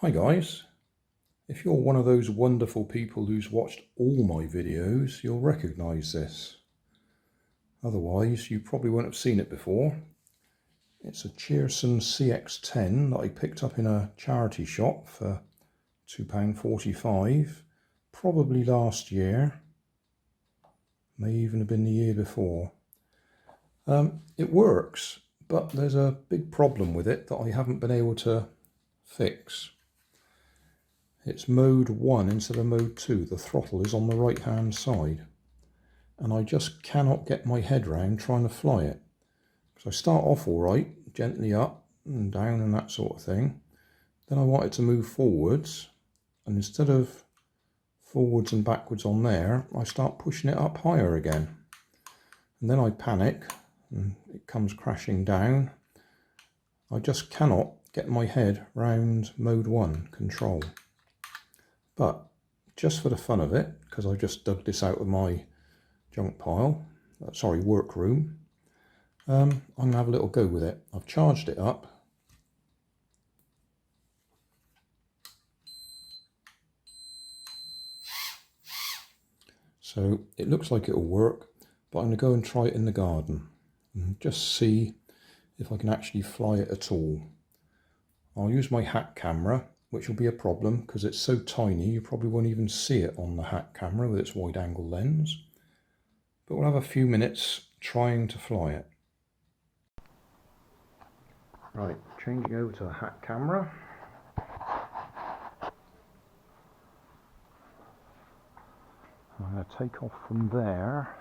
Hi guys, if you're one of those wonderful people who's watched all my videos, you'll recognise this. Otherwise, you probably won't have seen it before. It's a Cheerson CX10 that I picked up in a charity shop for £2.45, probably last year, may even have been the year before. It works, but there's a big problem with it that I haven't been able to fix. It's mode 1 instead of mode 2. The throttle is on the right hand side. And I just cannot get my head round trying to fly it. So I start off all right, gently up and down and that sort of thing. Then I want it to move forwards. And instead of forwards and backwards on there, I start pushing it up higher again. And then I panic and it comes crashing down. I just cannot get my head round mode 1 control. But just for the fun of it, because I just dug this out of my junk pile, workroom, I'm going to have a little go with it. I've charged it up. So it looks like it'll work, but I'm going to go and try it in the garden and just see if I can actually fly it at all. I'll use my hack camera, which will be a problem because it's so tiny you probably won't even see it on the hack camera with its wide angle lens. But we'll have a few minutes trying to fly it. Right, changing over to the hack camera. I'm going to take off from there.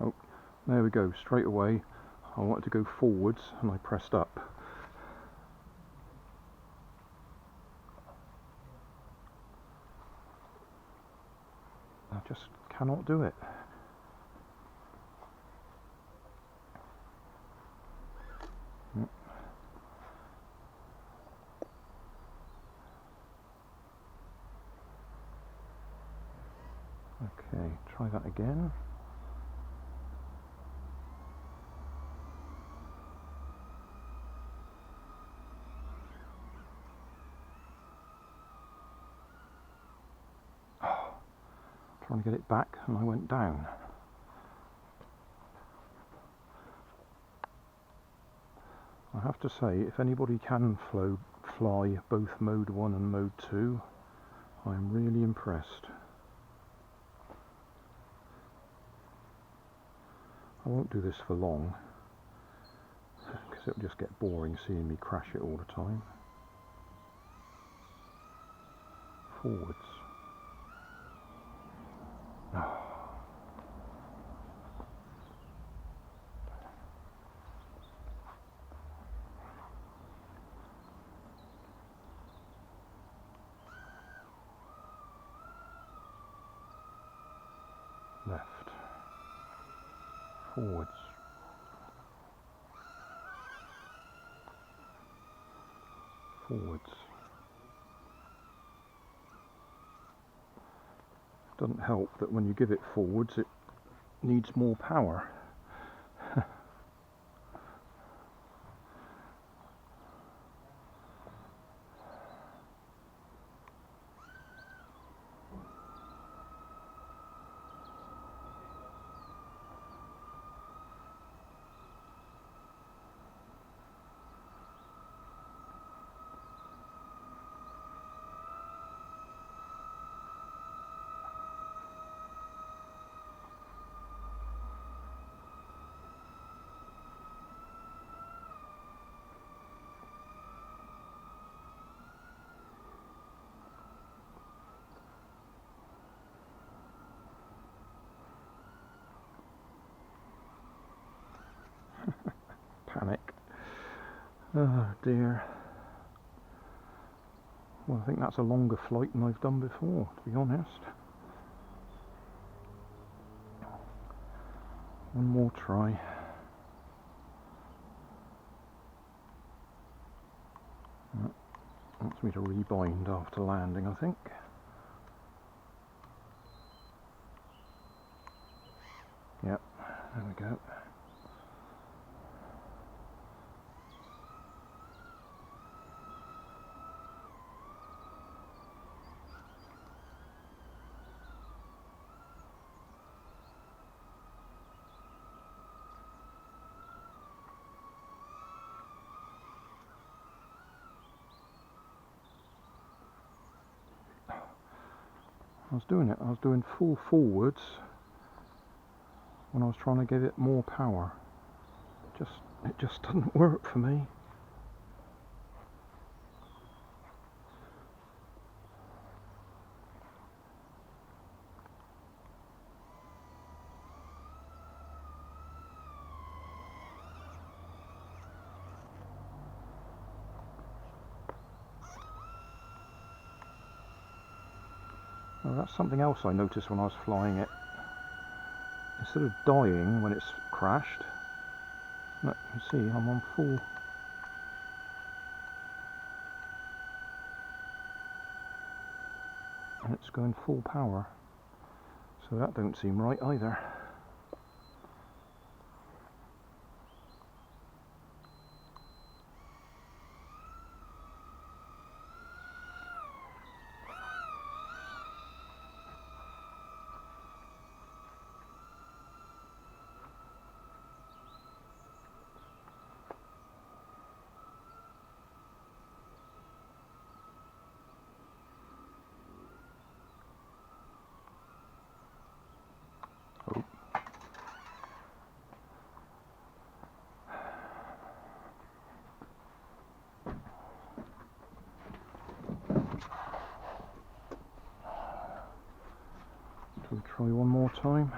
Oh, there we go, straight away I wanted to go forwards and I pressed up. I just cannot do it. Okay, try that again. Trying to get it back and I went down. I have to say, if anybody can fly both mode 1 and mode 2, I'm really impressed. I won't do this for long because it'll just get boring seeing me crash it all the time. Forwards. Left. Forwards. Forwards. Doesn't help that when you give it forwards it needs more power. Panic. Oh dear. Well, I think that's a longer flight than I've done before, to be honest. One more try. Wants me to rebind after landing, I think. Yep, there we go. I was doing full forwards when I was trying to give it more power. It just doesn't work for me. Well, that's something else I noticed when I was flying it. Instead of dying when it's crashed, look, you see I'm on full. And it's going full power. So that don't seem right either. Oh. Shall we try one more time?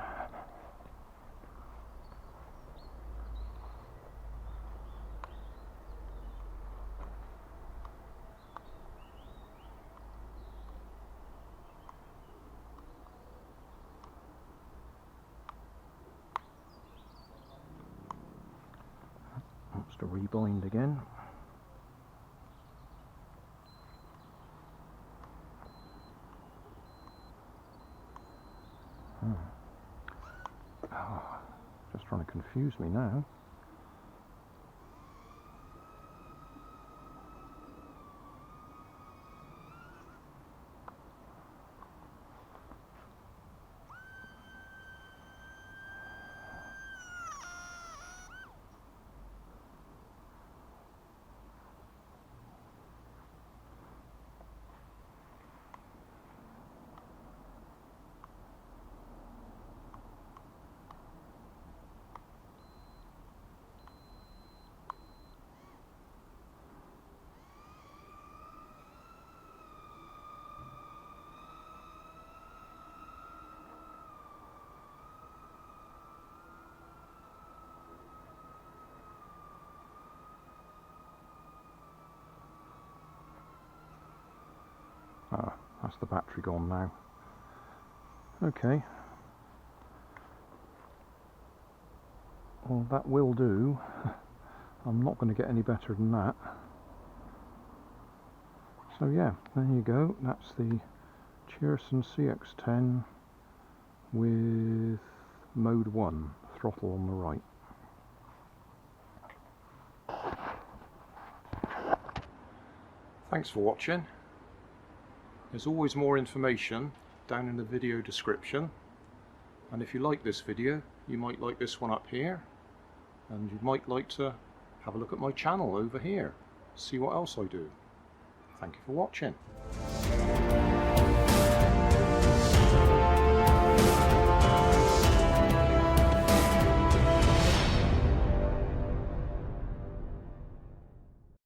Wants to rebind again. Oh, just trying to confuse me now. Ah, that's the battery gone now. Okay. Well, that will do. I'm not going to get any better than that. So yeah, there you go. That's the Cheerson CX10 with mode 1, throttle on the right. Thanks for watching. There's always more information down in the video description, and if you like this video you might like this one up here, and you might like to have a look at my channel over here, see what else I do. Thank you for watching.